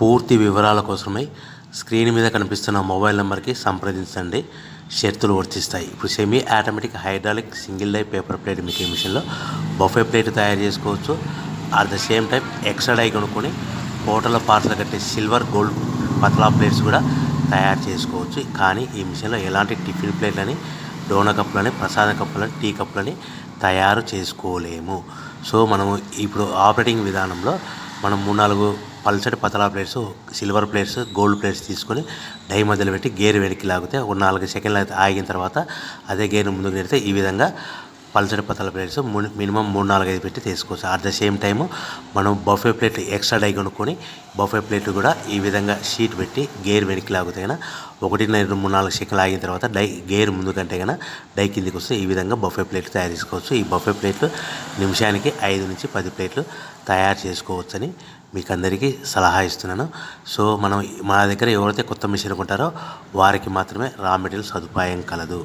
పూర్తి వివరాల కోసమై స్క్రీన్ మీద కనిపిస్తున్న మొబైల్ నెంబర్కి సంప్రదించండి. షరతులు వర్తిస్తాయి. ఇప్పుడు semi automatic hydraulic single die paper plate మీకు ఈ మిషన్లో బఫే ప్లేట్ తయారు చేసుకోవచ్చు. At the same time extra die కొనుక్కొని హోటల్లో పార్సల్ కట్టే సిల్వర్ గోల్డ్ పతలా ప్లేట్స్ కూడా తయారు చేసుకోవచ్చు. కానీ ఈ మిషన్లో ఎలాంటి టిఫిన్ ప్లేట్లని, డోనా కప్పులని, ప్రసాద కప్పులని, టీ కప్పులని తయారు చేసుకోలేము. సో మనము ఇప్పుడు ఆపరేటింగ్ విధానంలో మనం 3-4 పల్చటి పతలా plates, silver plates, gold plates తీసుకొని డై మధ్యలో పెట్టి గేర్ వెనక్కి లాగితే ఒక 4 సెకండ్లు అయితే ఆగిన తర్వాత అదే గేర్ ముందుకు నెడితే ఈ విధంగా పల్చటి పతలా ప్లేట్స్ మినిమం 3-4-5 పెట్టి తీసుకోవచ్చు. అట్ ద సేమ్ టైము మనం బఫే ప్లేట్ ఎక్స్ట్రా డై కొనుక్కొని బఫే ప్లేట్ కూడా ఈ విధంగా షీట్ పెట్టి గేర్ వెనక్కి లాగితే కన్నా 1-2-3-4 సెకండ్లు ఆగిన తర్వాత డై గేర్ ముందు కంటే కన్నా డై కిందికి వస్తే ఈ విధంగా బఫే ప్లేట్లు తయారు చేసుకోవచ్చు. ఈ బఫే ప్లేట్లు నిమిషానికి 5-10 ప్లేట్లు తయారు చేసుకోవచ్చని మీకు అందరికీ సలహా ఇస్తున్నాను. సో మన దగ్గర ఎవరైతే కొత్త మిషన్ కొంటారో వారికి మాత్రమే రా మెటీరియల్ సదుపాయం కలదు.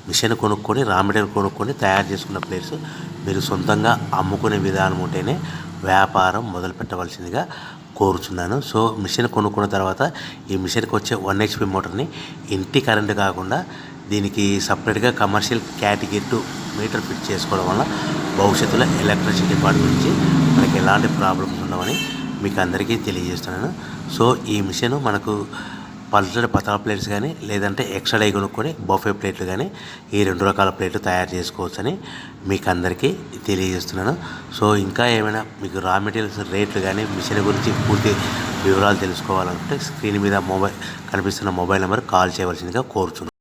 మిషన్ కొనుక్కొని రా మెటీరియల్ కొనుక్కొని తయారు చేసుకున్న ప్లేట్స్ మీరు సొంతంగా అమ్ముకునే విధానం ఉంటేనే వ్యాపారం మొదలు పెట్టవలసిందిగా కోరుచున్నాను. సో మిషన్ కొనుక్కున్న తర్వాత ఈ మిషన్కి వచ్చే 1 HP మోటార్ని ఇంటి కరెంటు కాకుండా దీనికి సపరేట్గా కమర్షియల్ కేటగిరీ 2 మీటర్ ఫిట్ చేసుకోవడం వల్ల భవిష్యత్తులో ఎలక్ట్రిసిటీ డిపార్ట్మెంట్ నుంచి మనకి ఎలాంటి ప్రాబ్లమ్స్ ఉండవని మీకు అందరికీ తెలియజేస్తున్నాను. సో ఈ మిషన్ మనకు పల్చటి పతలా ప్లేట్స్ కానీ లేదంటే ఎక్స్ట్రా డై కొనుక్కొని బఫే ప్లేట్లు కానీ ఈ 2 రకాల ప్లేట్లు తయారు చేసుకోవచ్చని మీకు అందరికీ తెలియజేస్తున్నాను. సో ఇంకా ఏమైనా మీకు రా మెటీరియల్స్ రేట్లు కానీ మిషన్ గురించి పూర్తి వివరాలు తెలుసుకోవాలంటే స్క్రీన్ మీద కనిపిస్తున్న మొబైల్ నెంబర్ కాల్ చేయవలసిందిగా కోరుచున్నాను.